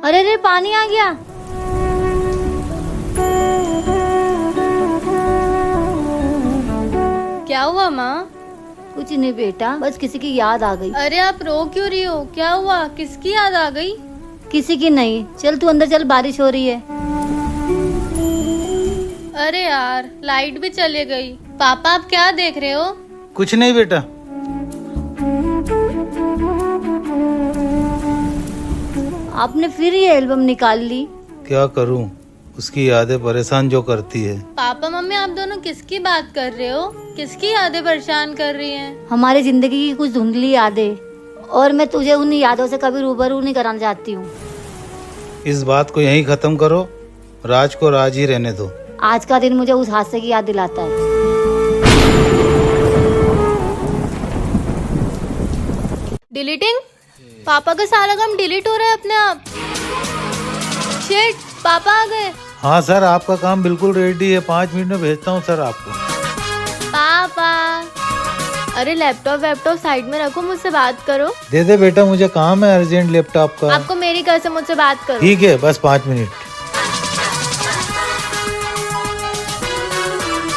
अरे रे पानी आ गया। क्या हुआ माँ? कुछ नहीं बेटा, बस किसी की याद आ गई। अरे आप रो क्यों रही हो? क्या हुआ? किसकी याद आ गई? किसी की नहीं, चल तू अंदर चल, बारिश हो रही है। अरे यार लाइट भी चली गई। पापा आप क्या देख रहे हो? कुछ नहीं बेटा। आपने फिर ये एल्बम निकाल ली? क्या करूं, उसकी यादें परेशान जो करती है। पापा मम्मी आप दोनों किसकी बात कर रहे हो? किसकी यादें परेशान कर रही हैं? हमारी जिंदगी की कुछ धुंधली यादें, और मैं तुझे उन यादों से कभी रूबरू नहीं कराना चाहती हूँ। इस बात को यहीं खत्म करो, राज को राज ही रहने दो। आज का दिन मुझे उस हादसे की याद दिलाता है। डिलीटिंग? पापा का सारा काम डिलीट हो रहा है अपने आप। शिट, पापा आ गए। हाँ सर, आपका काम बिल्कुल रेडी है, 5 मिनट में भेजता हूँ सर आपको। पापा अरे लैपटॉप साइड में रखो, मुझसे बात करो। दे दे बेटा, मुझे काम है अर्जेंट लैपटॉप का। आपको मेरी कसम, मुझसे बात करो। ठीक है, बस 5 मिनट।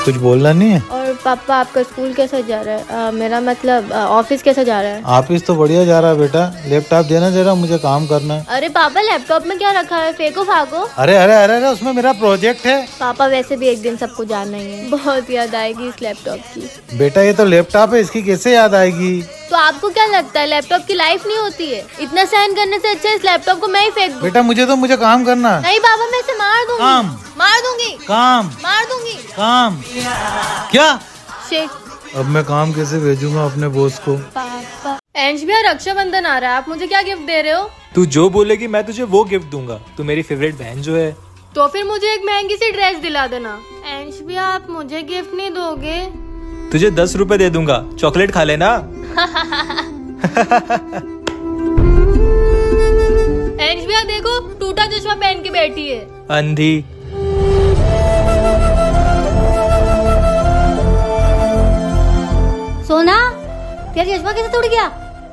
कुछ बोलना नहीं है? और पापा आपका स्कूल कैसा जा रहा है? मेरा मतलब ऑफिस कैसा जा रहा है? ऑफिस तो बढ़िया जा रहा है बेटा। लैपटॉप देना जरा, मुझे काम करना है। अरे पापा लैपटॉप में क्या रखा है? फेंको फाको। अरे अरे अरे अरे, उसमें मेरा प्रोजेक्ट है। पापा वैसे भी एक दिन सबको जानना ही है। बहुत याद आएगी इस लैपटॉप की। बेटा ये तो लैपटॉप है, इसकी कैसे याद आएगी? तो आपको क्या लगता है लैपटॉप की लाइफ नहीं होती है? इतना सहन करने से अच्छा इस लैपटॉप को मैं ही फेंक दूं। बेटा मुझे काम करना है। नहीं पापा, मैं इसे मार दूंगी। काम। मार दूंगी। काम। मार दूंगी। काम। क्या? शिट। अब मैं काम कैसे भेजूंगा अपने बॉस को? पापा एंश भैया रक्षाबंधन आ रहा है, आप मुझे क्या गिफ्ट दे रहे हो? तू जो बोलेगी मैं तुझे वो गिफ्ट दूंगा। तू मेरी फेवरेट बहन जो है। तो फिर मुझे एक महंगी सी ड्रेस दिला देना। एंश भैया आप मुझे गिफ्ट नहीं दोगे? तुझे 10 रुपए दे दूंगा, चॉकलेट खा लेना। एंश भैया देखो, टूटा चश्मा पहन के बैठी है। अंधी। सोना, तेरा चश्मा कैसे टूट गया?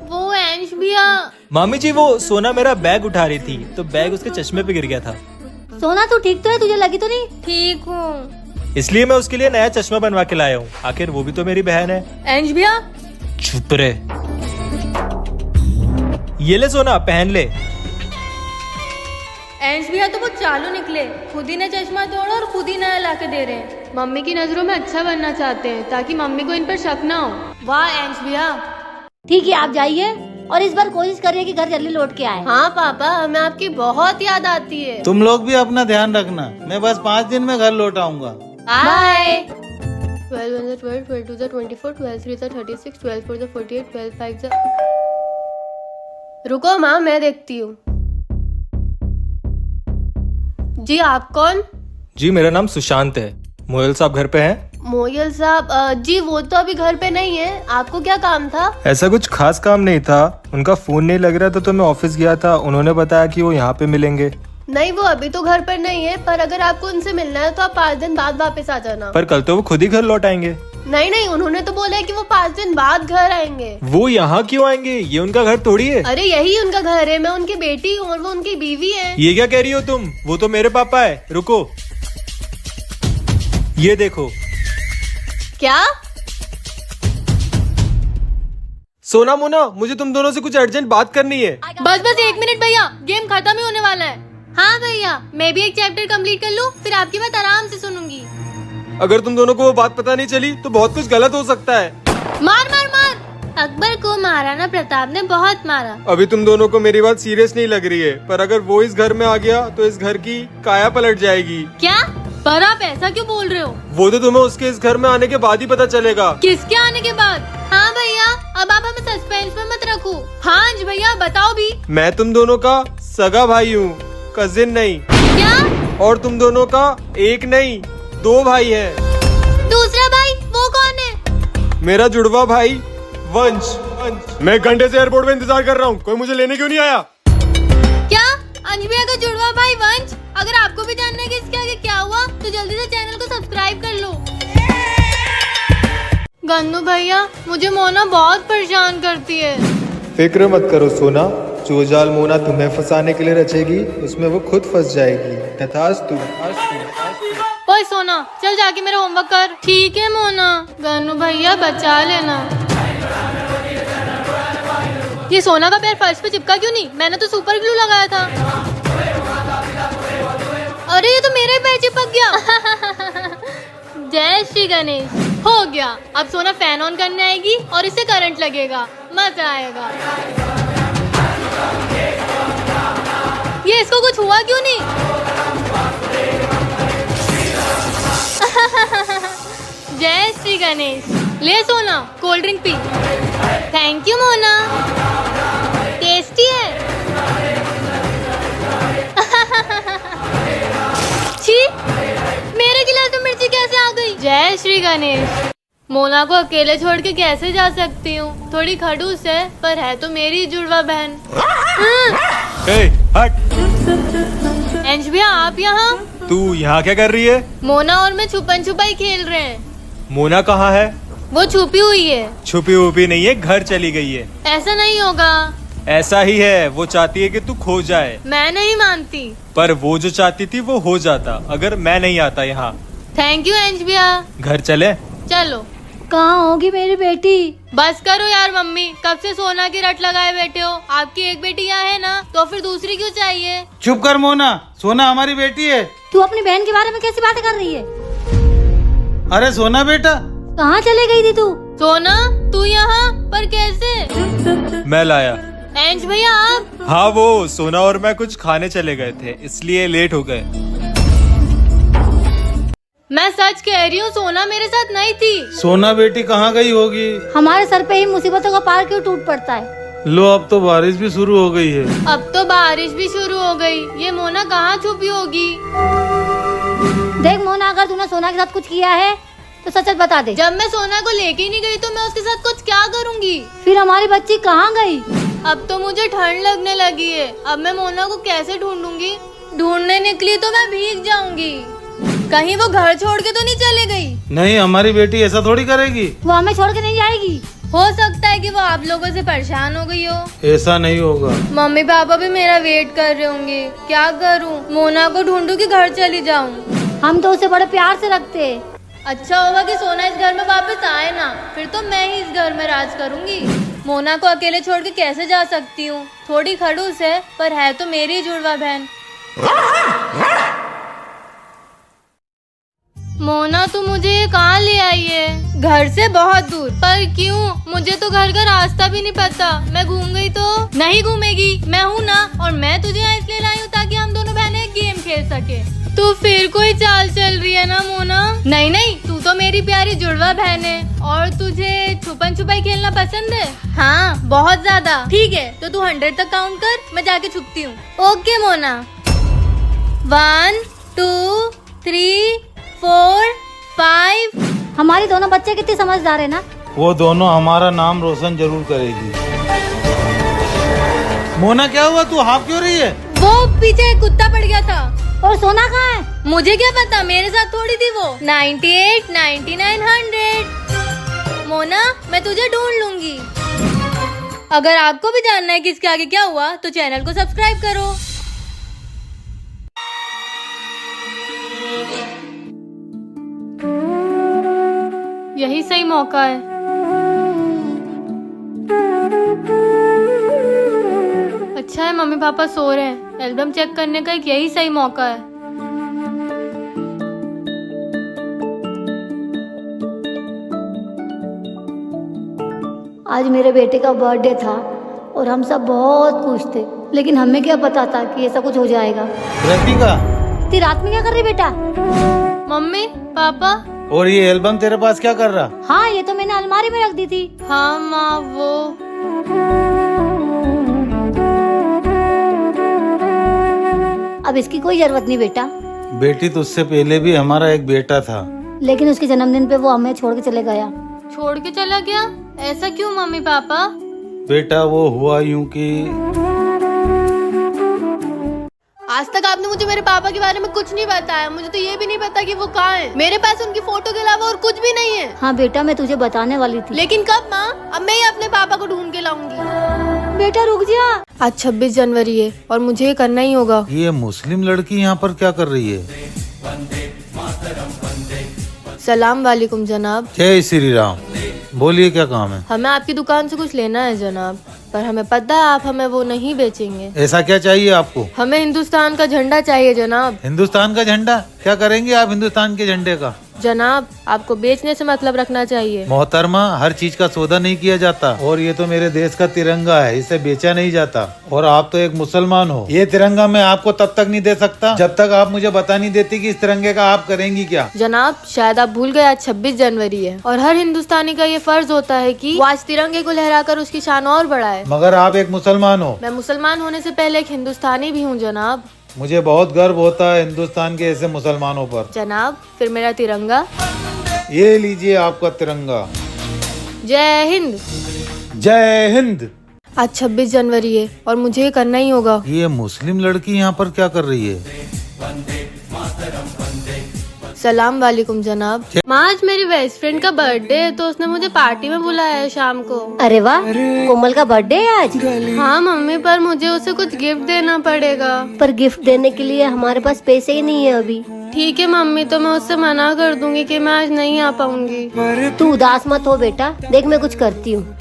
वो एंश भैया। मामी जी वो सोना मेरा बैग उठा रही थी तो बैग उसके चश्मे पे गिर गया था, सोना तू ठीक तो है? तुझे लगी तो नहीं? ठीक हूँ। इसलिए मैं उसके लिए नया चश्मा बनवा के लाया हूँ। आखिर वो भी तो मेरी बहन है। एंश भैया चुप रे। ये ले सोना, पहन ले। एंश भैया तो वो चालू निकले, खुद ही ने चश्मा तोड़ा और खुद ही नया लाके दे रहे हैं। मम्मी की नजरों में अच्छा बनना चाहते हैं ताकि मम्मी को इन पर शक ना हो। वाह एंश भैया। ठीक है, आप जाइए और इस बार कोशिश करिए कि घर जल्दी लौट के आए। हाँ पापा, हमें आपकी बहुत याद आती है। तुम लोग भी अपना ध्यान रखना, मैं बस 5 दिन में घर लौट आऊंगा। बाय। 12 1 12 12 2 24 12 3 36 12 4 48 12 5 रुको माँ, मैं देखती हूँ। जी आप कौन? जी मेरा नाम सुशांत है। मोयल साहब घर पे हैं? मोयल साहब जी वो तो अभी घर पे नहीं है। आपको क्या काम था? ऐसा कुछ खास काम नहीं था, उनका फोन नहीं लग रहा था तो मैं ऑफिस गया था। उन्होंने बताया कि वो यहाँ पे मिलेंगे। नहीं वो अभी तो घर पर नहीं है, पर अगर आपको उनसे मिलना है तो आप 5 दिन बाद वापस आ जाना। पर कल तो वो खुद ही घर लौट आएंगे। नहीं नहीं, उन्होंने तो बोला है कि वो 5 दिन बाद घर आएंगे। वो यहाँ क्यों आएंगे? ये उनका घर थोड़ी है। अरे यही उनका घर है, मैं उनकी बेटी हूँ और वो उनकी बीवी है। ये क्या कह रही हो तुम? वो तो मेरे पापा है। रुको, ये देखो। क्या? सोना मोना, मुझे तुम दोनों से कुछ अर्जेंट बात करनी है। बस 1 मिनट भैया, गेम खत्म ही होने वाला है। हाँ भैया, मैं भी एक चैप्टर कंप्लीट कर लूँ, फिर आपकी बात आराम से सुनूंगी। अगर तुम दोनों को वो बात पता नहीं चली तो बहुत कुछ गलत हो सकता है। मार मार मार। अकबर को महाराणा प्रताप ने बहुत मारा। अभी तुम दोनों को मेरी बात सीरियस नहीं लग रही है, पर अगर वो इस घर में आ गया तो इस घर की काया पलट जाएगी। क्या? पर आप ऐसा क्यों बोल रहे हो? वो तो तुम्हें उसके इस घर में आने के बाद ही पता चलेगा। किसके आने के बाद? हाँ भैया, अब आप हमें सस्पेंस में मत रखो। हाँ जी भैया, बताओ भी। मैं तुम दोनों का सगा भाई हूँ, कजिन नहीं। क्या? और तुम दोनों का एक नहीं 2 भाई है। दूसरा भाई वो कौन है? मेरा जुड़वा भाई वंश। मैं घंटे से एयरपोर्ट में इंतजार कर रहा हूँ, कोई मुझे लेने क्यों नहीं आया? क्या? अंश भैया का जुड़वा भाई वंश? अगर आपको भी जानना है कि इसके आगे क्या हुआ तो जल्दी से चैनल को सब्सक्राइब कर लो। गन्नू भैया, मुझे मोना बहुत परेशान करती है। फिक्र मत करो सोना, जो जाल मोना तुम्हें फंसाने के लिए रचेगी उसमें वो खुद फंस जाएगी। तथास्तु। ओए सोना, चल जाके मेरा होमवर्क कर। ठीक है मोना। गन्नू भैया बचा लेना। ये सोना का पैर फर्श पे चिपका क्यों नहीं? मैंने तो सुपर ग्लू लगाया था। अरे ये तो मेरा ही पैर चिपक गया। जय श्री गणेश। हो गया। अब सोना फैन ऑन करने आएगी और इससे करंट लगेगा, मजा आएगा। ये इसको कुछ हुआ क्यों नहीं? जय श्री गणेश। ले सोना, cold drink P. Thank you Mona, tasty है। छी, मेरे गिलास में मिर्ची कैसे आ गई? जय श्री गणेश। मोना को अकेले छोड़ के कैसे जा सकती हूँ? थोड़ी खड़ूस है पर है तो मेरी जुड़वा बहन। हट। अंश भैया, आप यहाँ? तू यहाँ क्या कर रही है? मोना और मैं छुपन छुपाई खेल रहे हैं। मोना कहाँ है? वो छुपी हुई है। छुपी वुपी नहीं है, घर चली गई है। ऐसा नहीं होगा। ऐसा ही है, वो चाहती है कि तू खो जाए। मैं नहीं मानती। पर वो जो चाहती थी वो हो जाता अगर मैं नहीं आता यहाँ। थैंक यू अंश भैया। घर चले? चलो। कहाँ होगी मेरी बेटी? बस करो यार मम्मी, कब से सोना की रट लगाए बैठे हो? आपकी एक बेटी यहाँ है ना, तो फिर दूसरी क्यों चाहिए? चुप कर मोना, सोना हमारी बेटी है। तू अपनी बहन के बारे में कैसी बातें कर रही है? अरे सोना बेटा, कहाँ चले गई थी तू? सोना, तू यहाँ पर कैसे? मैं लाया। अंश भैया आप? हाँ, वो सोना और मैं कुछ खाने चले गए थे इसलिए लेट हो गए। मैं सच कह रही हूँ, सोना मेरे साथ नहीं थी। सोना बेटी कहाँ गई होगी? हमारे सर पे ही मुसीबतों का पार क्यों टूट पड़ता है? लो, अब तो बारिश भी शुरू हो गई है। अब तो बारिश भी शुरू हो गई। ये मोना कहाँ छुपी होगी? देख मोना, अगर तूने सोना के साथ कुछ किया है तो सच सच बता दे। जब मैं सोना को लेके ही नहीं गई तो मैं उसके साथ कुछ क्या करूँगी? फिर हमारी बच्ची कहाँ गई? अब तो मुझे ठंड लगने लगी है। अब मैं मोना को कैसे ढूंढूंगी? ढूंढने निकली तो मैं भीग जाऊंगी। कहीं वो घर छोड़ के तो नहीं चले गई? नहीं, हमारी बेटी ऐसा थोड़ी करेगी। वो हमें छोड़ के नहीं जाएगी। हो सकता है कि वो आप लोगों से परेशान हो गई हो। ऐसा नहीं होगा। मम्मी पापा भी मेरा वेट कर रहे होंगे। क्या करूं? मोना को ढूंढूं कि घर चली जाऊं? हम तो उसे बड़े प्यार से रखते हैं। अच्छा होगा कि सोना इस घर में वापस आए ना, फिर तो मैं ही इस घर में राज करूंगी। मोना को अकेले छोड़ के कैसे जा सकती हूँ? थोड़ी खड़ूस है पर है तो मेरी जुड़वा बहन। मोना, तू मुझे कहाँ ले आई है? घर से बहुत दूर। पर क्यों? मुझे तो घर का रास्ता भी नहीं पता। मैं घूम गई तो? नहीं घूमेगी, मैं हूँ ना। और मैं तुझे यहाँ इसलिए लाई हूँ ताकि हम दोनों बहनें गेम खेल सके। तो फिर कोई चाल चल रही है ना मोना? नहीं नहीं, तू तो मेरी प्यारी जुड़वा बहन है। और तुझे छुपन छुपाई खेलना पसंद है? हाँ, बहुत ज्यादा। ठीक है, तो तू 100 तक काउंट कर, मैं जाके छुपती हूँ। ओके मोना। 1 2 3 4 5। हमारी दोनों बच्चे कितनी समझदार है ना। वो दोनों हमारा नाम रोशन जरूर करेगी। मोना, क्या हुआ? तू हाँफ क्यों रही है? वो पीछे एक कुत्ता पड़ गया था। और सोना कहाँ है? मुझे क्या पता, मेरे साथ थोड़ी थी वो। 98 99 100। मोना, मैं तुझे ढूंढ लूंगी। अगर आपको भी जानना है कि इसके आगे क्या हुआ तो चैनल को सब्सक्राइब करो। यही सही मौका है। अच्छा है मम्मी पापा सो रहे हैं। एल्बम चेक करने का एक यही सही मौका है। आज मेरे बेटे का बर्थडे था और हम सब बहुत खुश थे, लेकिन हमें क्या पता था कि ऐसा कुछ हो जाएगा। रतिका, इतनी रात में क्या कर रही बेटा? Mummy papa. और ये एल्बम तेरे पास क्या कर रहा? हाँ, ये तो मैंने अलमारी में रख दी थी। हाँ माँ, वो अब इसकी कोई जरूरत नहीं बेटा। बेटी, तुझसे पहले भी हमारा एक बेटा था, लेकिन उसके जन्मदिन पे वो हमें छोड़ के चले गया। छोड़ के चला गया? ऐसा क्यों मम्मी पापा? बेटा, वो हुआ यूं कि आज तक आपने मुझे मेरे पापा के बारे में कुछ नहीं बताया। मुझे तो ये भी नहीं पता कि वो कहाँ है। मेरे पास उनकी फोटो के अलावा और कुछ भी नहीं है। हाँ बेटा, मैं तुझे बताने वाली थी। लेकिन कब माँ? अब मैं ही अपने पापा को ढूंढ के लाऊंगी। बेटा रुक जा। आज 26 जनवरी है और मुझे ये करना ही होगा। ये मुस्लिम लड़की यहाँ पर क्या कर रही है? सलाम वालेकुम जनाब। जय श्री राम। बोलिए क्या काम है? हमें आपकी दुकान से कुछ लेना है जनाब, पर हमें पता है आप हमें वो नहीं बेचेंगे। ऐसा क्या चाहिए आपको? हमें हिंदुस्तान का झंडा चाहिए जनाब। हिंदुस्तान का झंडा? क्या करेंगे आप हिंदुस्तान के झंडे का? जनाब आपको बेचने से मतलब रखना चाहिए। मोहतरमा, हर चीज का सौदा नहीं किया जाता, और ये तो मेरे देश का तिरंगा है, इसे बेचा नहीं जाता। और आप तो एक मुसलमान हो। ये तिरंगा मैं आपको तब तक नहीं दे सकता जब तक आप मुझे बता नहीं देती कि इस तिरंगे का आप करेंगी क्या। जनाब शायद आप भूल गए आज 26 जनवरी है और हर हिंदुस्तानी का ये फर्ज होता है कि वो आज तिरंगे को लहराकर उसकी शान और बढ़ाए। मगर आप एक मुसलमान हो। मैं मुसलमान होने से पहले एक हिंदुस्तानी भी हूँ जनाब। मुझे बहुत गर्व होता है हिंदुस्तान के ऐसे मुसलमानों पर। जनाब फिर मेरा तिरंगा। ये लीजिए आपका तिरंगा। जय हिंद। जय हिंद। आज 26 जनवरी है और मुझे ये करना ही होगा। ये मुस्लिम लड़की यहाँ पर क्या कर रही है? सलाम वालेकुम जनाब। माँ आज मेरी बेस्ट फ्रेंड का बर्थडे है तो उसने मुझे पार्टी में बुलाया है शाम को। अरे वाह, कोमल का बर्थडे है आज। हाँ मम्मी, पर मुझे उसे कुछ गिफ्ट देना पड़ेगा। पर गिफ्ट देने के लिए हमारे पास पैसे ही नहीं है अभी। ठीक है मम्मी, तो मैं उससे मना कर दूंगी कि मैं आज नहीं आ पाऊंगी। तू उदास मत हो बेटा, देख मैं कुछ करती हूँ।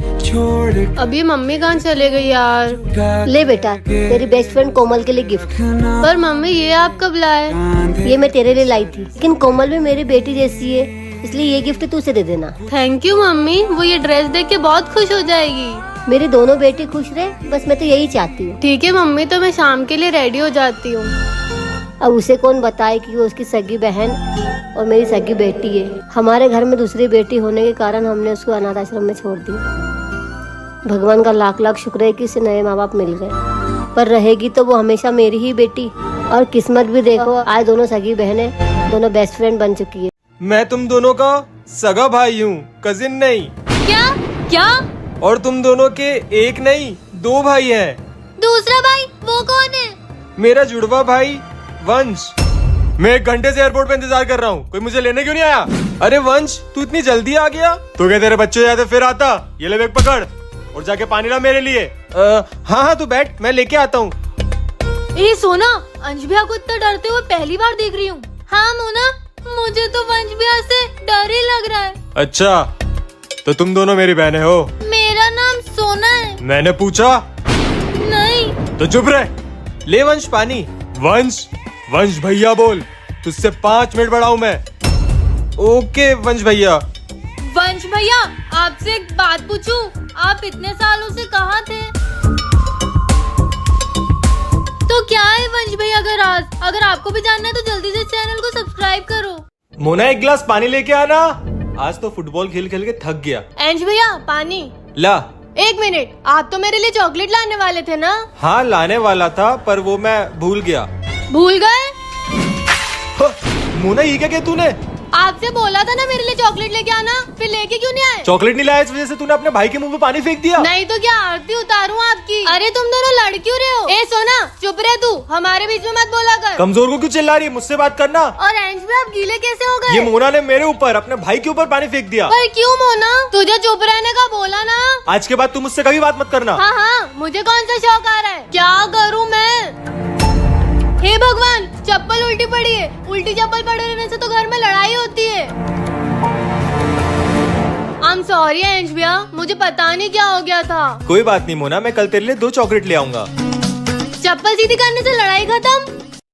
अभी मम्मी कहाँ चले गई यार। ले बेटा, तेरी बेस्ट फ्रेंड कोमल के लिए गिफ्ट। पर मम्मी ये आप कब लाए? ये मैं तेरे लिए लाई थी, लेकिन कोमल भी मेरी बेटी जैसी है, इसलिए ये गिफ्ट तू उसे दे देना। थैंक यू मम्मी, वो ये ड्रेस देख के बहुत खुश हो जाएगी। मेरी दोनों बेटी खुश रहे, बस मैं तो यही चाहती हूँ। ठीक है मम्मी, तो मैं शाम के लिए रेडी हो जाती हूँ। अब उसे कौन बताए कि वो उसकी सगी बहन और मेरी सगी बेटी है। हमारे घर में दूसरी बेटी होने के कारण हमने उसको अनाथ आश्रम में छोड़ दिया। भगवान का लाख लाख शुक्र है कि उसे नए माँ बाप मिल गए, पर रहेगी तो वो हमेशा मेरी ही बेटी। और किस्मत भी देखो, आज दोनों सगी बहनें दोनों बेस्ट फ्रेंड बन चुकी है। मैं तुम दोनों का सगा भाई हूँ, कजिन नहीं। क्या क्या? और तुम दोनों के एक नहीं 2 भाई हैं। दूसरा भाई वो कौन है? मेरा जुड़वा भाई वंश। मैं 1 घंटे से एयरपोर्ट पे इंतजार कर रहा हूँ, कोई मुझे लेने क्यों नहीं आया? अरे वंश, तू इतनी जल्दी आ गया? तो क्या तेरे बच्चे जाते फिर आता? ये ले बैग पकड़ और जाके पानी ला मेरे लिए। हाँ हाँ तू बैठ, मैं लेके आता हूँ। ए सोना, अंश भैया को इतना डरते हुए पहली बार देख रही हूँ। हाँ मोना, मुझे तो वंश भैया से डर ही लग रहा है। अच्छा, तो तुम दोनों मेरी बहनें हो? मेरा नाम सोना है। मैंने पूछा? नहीं। तो चुप रहे। ले वंश पानी। वंश, वंश भैया बोल, तुझसे 5 मिनट बड़ा हूँ मैं। ओके वंश भैया। वंश भैया, आपसे एक बात पूछूं? आप इतने सालों से कहाँ थे? तो क्या है वंश भैया का राज? अगर आपको भी जानना है तो जल्दी से चैनल को सब्सक्राइब करो। मोना 1 गिलास पानी लेके आना, आज तो फुटबॉल खेल खेल के थक गया। अंश भैया पानी ला। 1 मिनट, आप तो मेरे लिए चॉकलेट लाने वाले थे ना? हाँ लाने वाला था, पर वो मैं भूल गया। भूल गए? मोना ये क्या किया तूने? आपसे बोला था ना मेरे लिए चॉकलेट लेके आना, फिर लेके क्यों नहीं आए? चॉकलेट नहीं लाया इस वजह से तूने अपने भाई के मुंह में पानी फेंक दिया? नहीं तो क्या आरती उतारूं आपकी? अरे तुम दोनों लड़ क्यों रहे हो? ए सोना चुप रहे तू, हमारे बीच में मत बोला कर। कमजोर को क्यों चिल्ला रही है? मुझसे बात करना। और अंश भी आप गीले कैसे हो गए? ये मोना ने मेरे ऊपर, अपने भाई के ऊपर पानी फेंक दिया। पर क्यों मोना? तुझे चुप रहने का बोला ना। आज के बाद तू मुझसे कभी बात मत करना। हाँ हाँ, मुझे कौन सा शौक आ रहा है? क्या करूँ मैं? हे भगवान, चप्पल उल्टी पड़ी है। उल्टी चप्पल पड़े रहने से तो घर में लड़ाई होती है। I'm sorry अंश भैया, मुझे पता नहीं क्या हो गया था। कोई बात नहीं मोना, मैं कल तेरे लिए 2 चॉकलेट ले आऊंगा। चप्पल सीधी करने से लड़ाई खत्म?